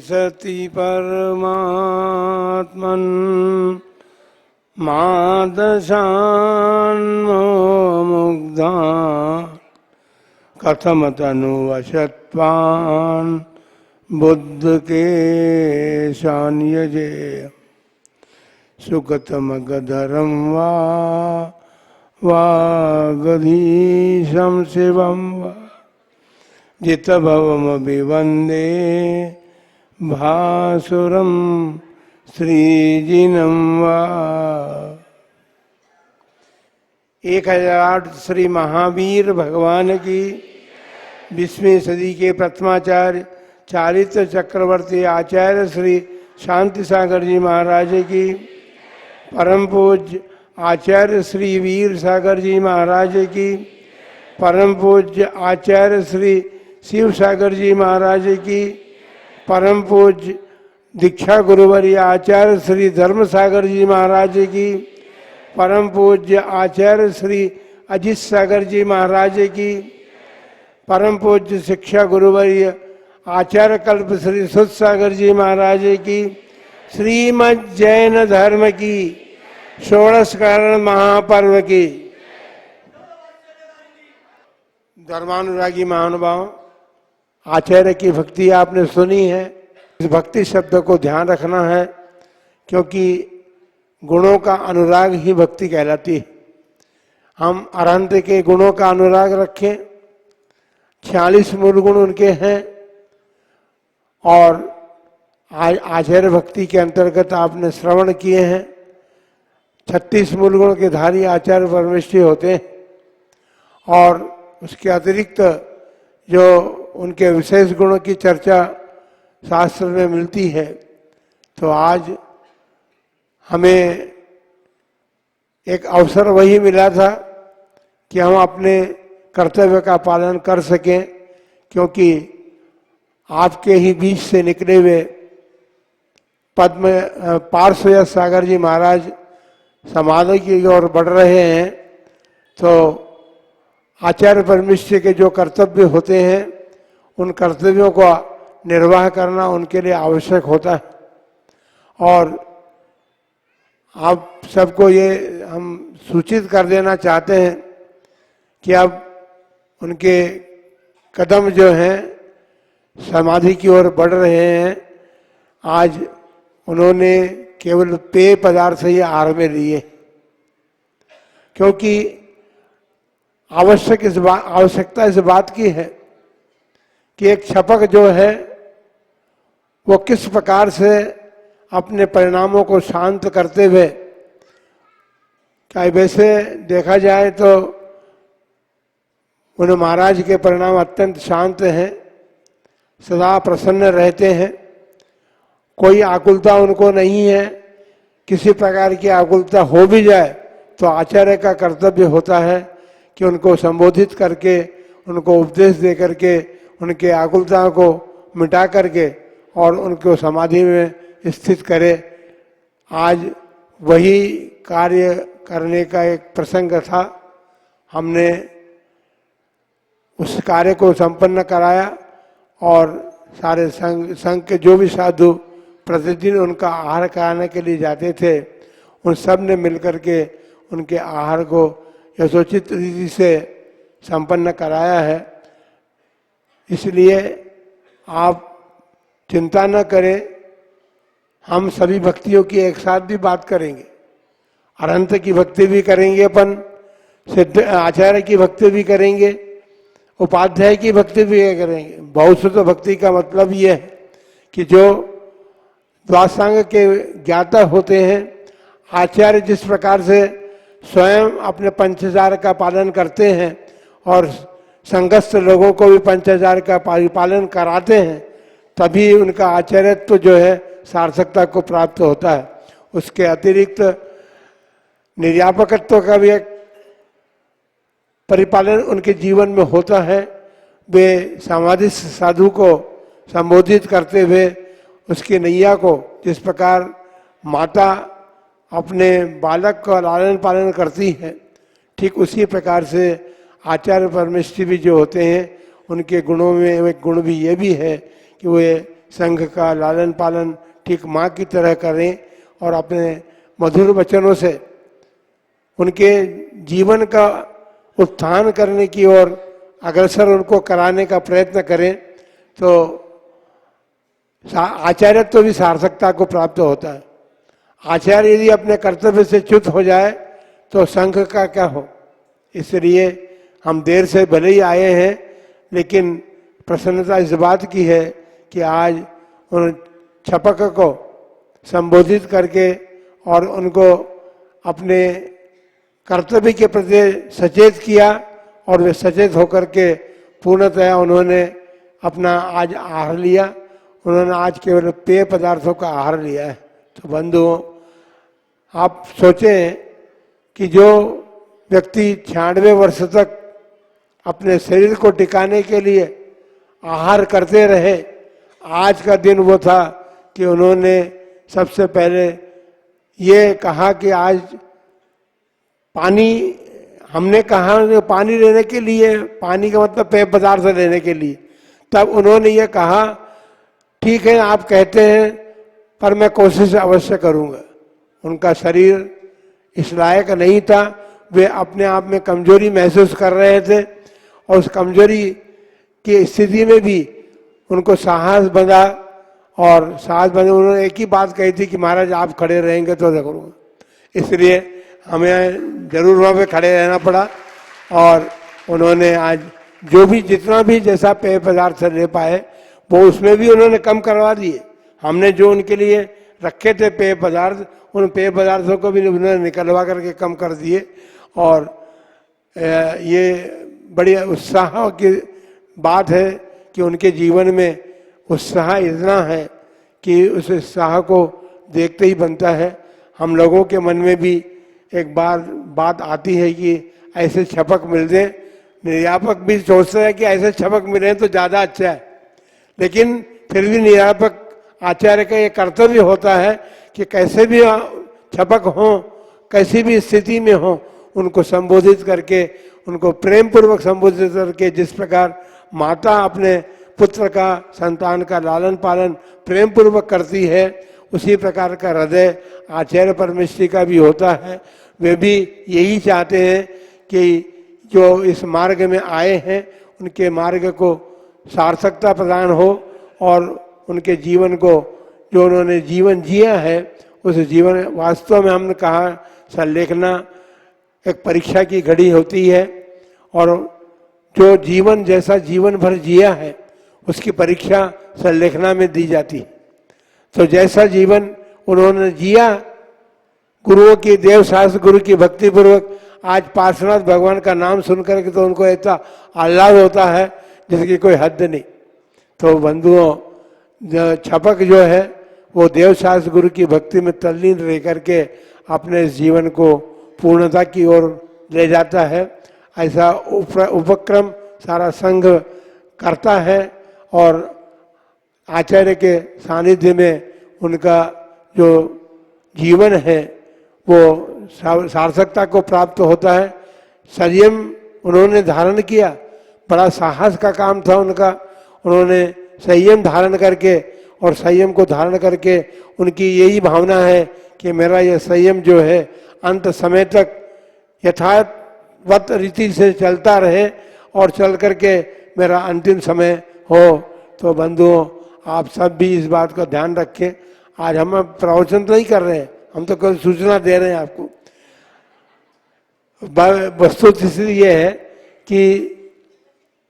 सति परमात्मन् मादशान्मुग्धा कथमतनुवशत्वान् बुद्ध के शान्यजे सुखतमगधरं वागधीशं शिवं वा जितभवमभिवन्दे भासुरं श्रीजिनं वा। 1008 श्री महावीर भगवान की 20वीं सदी के प्रथमाचार्य चारित्र चक्रवर्ती आचार्य श्री शांति सागर जी महाराज की, परम पूज्य आचार्य श्री वीर सागर जी महाराज की, परम पूज्य आचार्य श्री शिव सागर जी महाराज की, परम पूज्य दीक्षा गुरुवरी आचार्य श्री धर्म सागर जी महाराज की, परम पूज्य आचार्य श्री अजित सागर जी महाराज की, परम पूज्य शिक्षा गुरुवरी आचार्य कल्प श्री सुध सागर जी महाराज की, श्रीमद जैन धर्म की षोडश कारण महापर्व की। धर्मानुरागी महानुभाव, आचार्य की भक्ति आपने सुनी है। इस भक्ति शब्द को ध्यान रखना है, क्योंकि गुणों का अनुराग ही भक्ति कहलाती है। हम अरहंत के गुणों का अनुराग रखें, 46 मूल गुण उनके हैं, और आचार्य भक्ति के अंतर्गत आपने श्रवण किए हैं। 36 मूल गुण के धारी आचार्य परमेश्वरी होते हैं, और उसके अतिरिक्त जो उनके विशेष गुणों की चर्चा शास्त्र में मिलती है। तो आज हमें एक अवसर वही मिला था कि हम अपने कर्तव्य का पालन कर सकें, क्योंकि आपके ही बीच से निकले हुए पद्म पार्श्वयश सागर जी महाराज समाधि की ओर बढ़ रहे हैं। तो आचार्य परमेश्वर के जो कर्तव्य होते हैं, उन कर्तव्यों को निर्वाह करना उनके लिए आवश्यक होता है। और आप सबको ये हम सूचित कर देना चाहते हैं कि अब उनके कदम जो हैं समाधि की ओर बढ़ रहे हैं। आज उन्होंने केवल पेय पदार्थ ही आहार में लिए, क्योंकि आवश्यकता इस बात की है कि एक छपक जो है वो किस प्रकार से अपने परिणामों को शांत करते हुए, क्या वैसे देखा जाए तो उन्हें महाराज के परिणाम अत्यंत शांत हैं, सदा प्रसन्न रहते हैं, कोई आकुलता उनको नहीं है। किसी प्रकार की आकुलता हो भी जाए तो आचार्य का कर्तव्य होता है कि उनको संबोधित करके, उनको उपदेश दे करके, उनके आकुलता को मिटा करके और उनको समाधि में स्थित करे। आज वही कार्य करने का एक प्रसंग था। हमने उस कार्य को संपन्न कराया, और सारे संघ के जो भी साधु प्रतिदिन उनका आहार कराने के लिए जाते थे, उन सब ने मिलकर के उनके आहार को यथोचित रीति से संपन्न कराया है। इसलिए आप चिंता न करें, हम सभी भक्तियों की एक साथ भी बात करेंगे। अरहंत की भक्ति भी करेंगे अपन, सिद्ध आचार्य की भक्ति भी करेंगे, उपाध्याय की भक्ति भी करेंगे। बहुश्रुत भक्ति का मतलब ये है कि जो द्वासांग के ज्ञाता होते हैं, आचार्य जिस प्रकार से स्वयं अपने पंचाचार का पालन करते हैं और संघस्थ लोगों को भी पंचाचार का पालन कराते हैं, तभी उनका आचार्यत्व जो है सार्थकता को प्राप्त होता है। उसके अतिरिक्त निर्यापकत्व का भी एक परिपालन उनके जीवन में होता है। वे समाधि साधु को संबोधित करते हुए उसकी नैया को, जिस प्रकार माता अपने बालक का लालन पालन करती है, ठीक उसी प्रकार से आचार्य परमेश्वरी भी जो होते हैं, उनके गुणों में एक गुण भी ये भी है कि वे संघ का लालन पालन ठीक माँ की तरह करें और अपने मधुर वचनों से उनके जीवन का उत्थान करने की ओर अग्रसर उनको कराने का प्रयत्न करें, तो आचार्य तो भी सार्थकता को प्राप्त होता है। आचार्य यदि अपने कर्तव्य से च्युत हो जाए तो संघ का क्या हो। इसलिए हम देर से भले ही आए हैं, लेकिन प्रसन्नता इस बात की है कि आज उन छपक को संबोधित करके और उनको अपने कर्तव्य के प्रति सचेत किया और वे सचेत होकर के पूर्णतया उन्होंने अपना आज आहार लिया। उन्होंने आज केवल पेय पदार्थों का आहार लिया है। तो बंधुओं, आप सोचें कि जो व्यक्ति 96 वर्ष तक अपने शरीर को टिकाने के लिए आहार करते रहे, आज का दिन वो था कि उन्होंने सबसे पहले ये कहा कि आज पानी, हमने कहा पानी लेने के लिए, पानी का मतलब पेय पदार्थ लेने के लिए, तब उन्होंने ये कहा ठीक है आप कहते हैं पर मैं कोशिश अवश्य करूंगा। उनका शरीर इस लायक नहीं था, वे अपने आप में कमजोरी महसूस कर रहे थे और उस कमजोरी की स्थिति में भी उनको साहस बंधा और साहस बंधे उन्होंने एक ही बात कही थी कि महाराज आप खड़े रहेंगे तो करूँगा। इसलिए हमें जरूर वहाँ पे खड़े रहना पड़ा और उन्होंने आज जो भी जितना भी जैसा पेय पदार्थ ले पाए वो उसमें भी उन्होंने कम करवा दिए। हमने जो उनके लिए रखे थे पेय पदार्थ, उन पेय पदार्थों को भी उन्होंने निकलवा करके कम कर दिए। और ये बड़ी उत्साह की बात है कि उनके जीवन में उत्साह इतना है कि उस उत्साह को देखते ही बनता है। हम लोगों के मन में भी एक बार बात आती है कि ऐसे छपक मिल जाए, निर्यापक भी सोचते हैं कि ऐसे छपक मिले तो ज़्यादा अच्छा है, लेकिन फिर भी निर्यापक आचार्य का ये कर्तव्य होता है कि कैसे भी छपक हो, कैसी भी स्थिति में हो, उनको संबोधित करके, उनको प्रेम पूर्वक संबोधित करके, जिस प्रकार माता अपने पुत्र का, संतान का लालन पालन प्रेम पूर्वक करती है, उसी प्रकार का हृदय आचार्य परमेश्वरी का भी होता है। वे भी यही चाहते हैं कि जो इस मार्ग में आए हैं उनके मार्ग को सार्थकता प्रदान हो और उनके जीवन को, जो उन्होंने जीवन जिया है, उस जीवन, वास्तव में हमने कहा संलेखना एक परीक्षा की घड़ी होती है और जो जीवन जैसा जीवन भर जिया है उसकी परीक्षा संलेखना में दी जाती है। तो जैसा जीवन उन्होंने जिया, गुरुओं की, देव शास्त्र गुरु की भक्ति पूर्वक, आज पार्श्वनाथ भगवान का नाम सुनकर के तो उनको ऐसा आह्लाद होता है जिसकी कोई हद नहीं। तो बंधुओं, छपक जो है वो देव शास्त्र गुरु की भक्ति में तल्लीन रह करके अपने जीवन को पूर्णता की ओर ले जाता है। ऐसा उपक्रम सारा संघ करता है और आचार्य के सानिध्य में उनका जो जीवन है वो सार्थकता को प्राप्त होता है। संयम उन्होंने धारण किया, बड़ा साहस का काम था उनका। उन्होंने संयम धारण करके, और संयम को धारण करके उनकी यही भावना है कि मेरा यह संयम जो है अंत समय तक यथावत रीति से चलता रहे और चल करके मेरा अंतिम समय हो। तो बंधुओं, आप सब भी इस बात का ध्यान रखें। आज हम प्रवचन तो नहीं कर रहे हैं, हम तो कोई सूचना दे रहे हैं आपको। वस्तुस्थिति ये है कि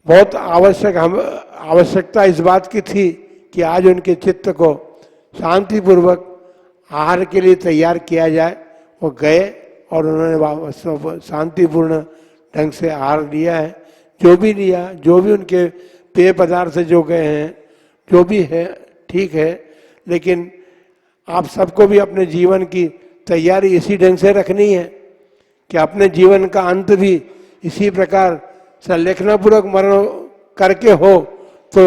बहुत आवश्यकता इस बात की थी कि आज उनके चित्त को शांतिपूर्वक आहार के लिए तैयार किया जाए। वो गए और उन्होंने शांतिपूर्ण ढंग से आहार लिया है। जो भी लिया, जो भी उनके पेय पदार्थ जो गए हैं, जो भी है ठीक है, लेकिन आप सबको भी अपने जीवन की तैयारी इसी ढंग से रखनी है कि अपने जीवन का अंत भी इसी प्रकार संलेखना पूर्वक मरण करके हो, तो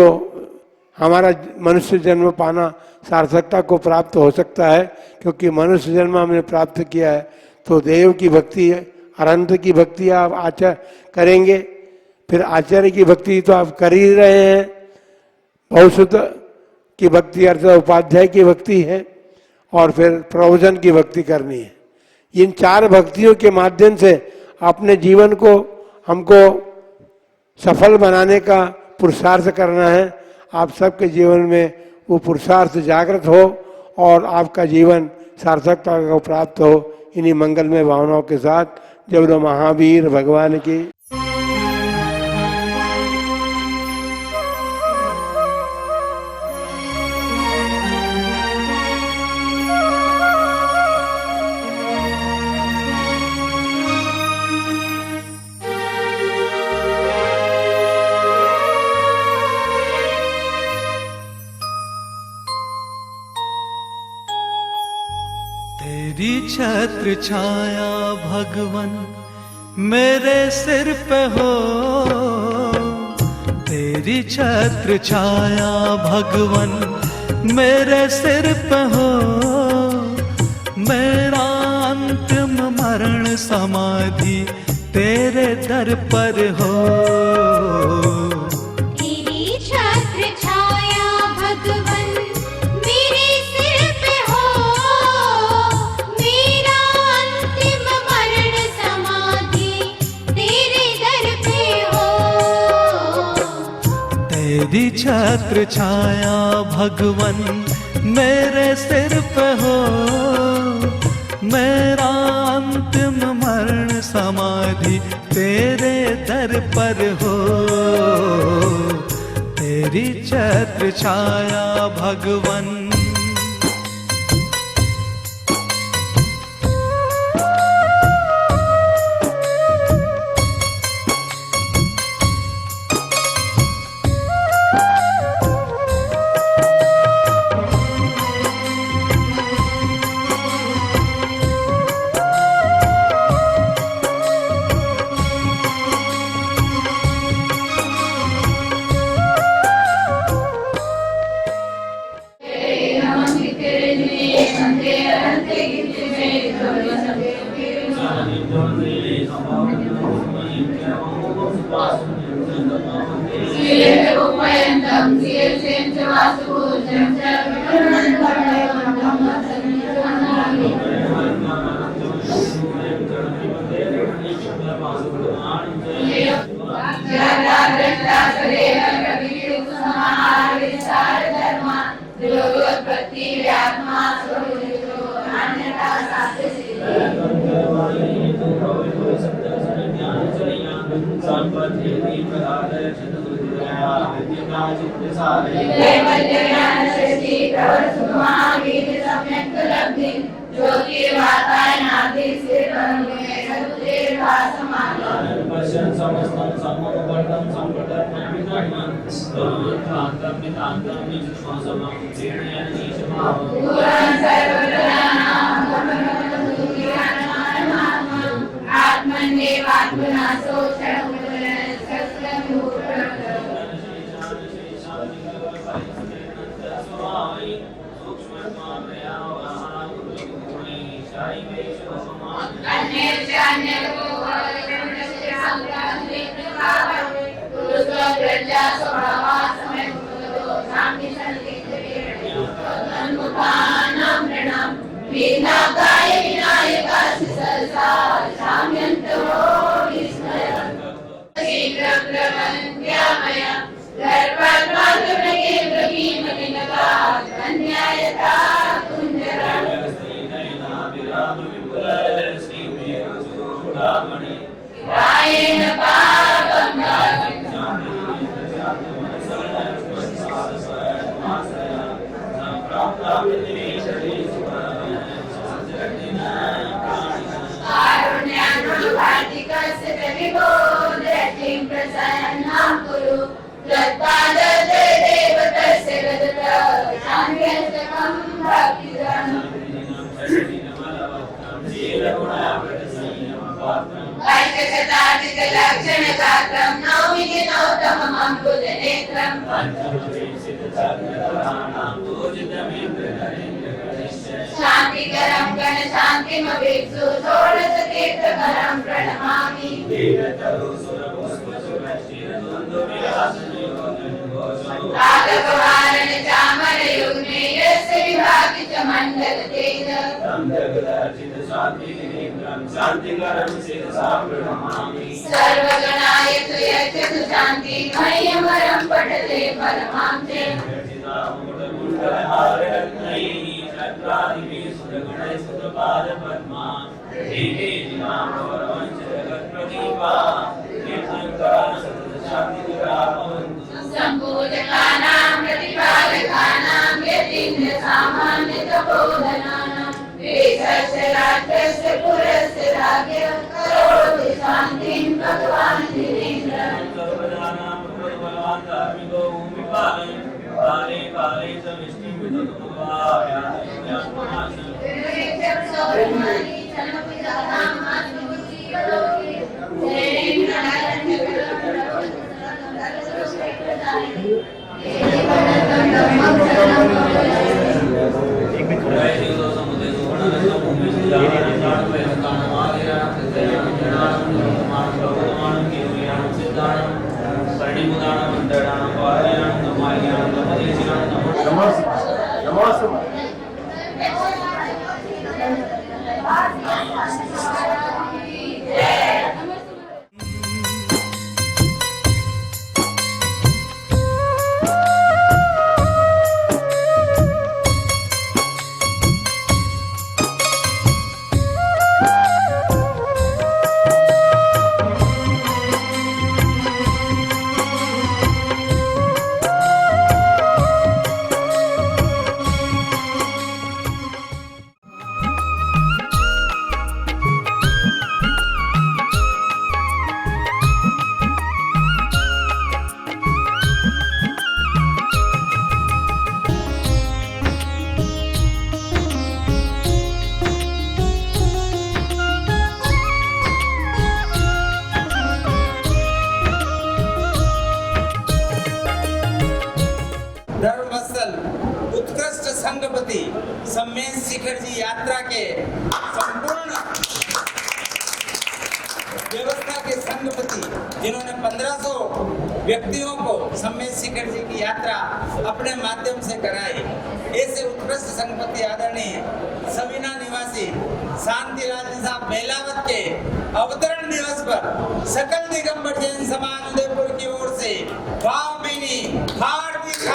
हमारा मनुष्य जन्म पाना सार्थकता को प्राप्त हो सकता है। क्योंकि मनुष्य जन्म हमने प्राप्त किया है तो देव की भक्ति, अनंत की भक्ति आप आचार्य करेंगे, फिर आचार्य की भक्ति तो आप कर ही रहे हैं। बहुसुत की भक्ति अर्थात उपाध्याय की भक्ति है, और फिर प्रवचन की भक्ति करनी है। इन 4 भक्तियों के माध्यम से अपने जीवन को हमको सफल बनाने का पुरुषार्थ करना है। आप सबके जीवन में वो पुरुषार्थ जागृत हो और आपका जीवन सार्थकता को प्राप्त हो। इन्हीं मंगलमय भावनाओं के साथ जय बोलो महावीर भगवान की। तेरी छत्र छाया भगवन मेरे सिर पे हो, तेरी छत्र छाया भगवन मेरे सिर पे हो, मेरा अंतिम मरण समाधि तेरे दर पर हो। तेरी छत्र छाया भगवन मेरे सिर पे हो, मेरा अंतिम मरण समाधि तेरे दर पर हो। तेरी छत्र छाया भगवन। शांतिकरं गण शांतिमभिक्षु षोडश तीर्थकरं प्रणमामि। कालकवारण चामर विभाति च मंडल तेज सर्वगणाय तु यच्छतु शान्ति मह्यमरं पठते परमां च संपूजकानां प्रतिपालकानां यतीन्द्र सामान्य तपोधनानां देशस्य राज्यस्य पुरस्य राज्ञ करोति शान्तिं भगवान् धीरेन्द्र काले काले च विष्णु उत्कृष्ट संघपति सम्मेद शिखर जी यात्रा के संपूर्ण व्यवस्था के संघपति जिन्होंने 1500 व्यक्तियों को सम्मेद शिखर जी की यात्रा अपने माध्यम से कराई, ऐसे उत्कृष्ट संघपति आदरणीय सविना निवासी शांतिलाल जी साहब बेलावत के अवतरण दिवस पर सकल दिगंबर जैन समाज उदयपुर की ओर से भावभीनी हार्दिक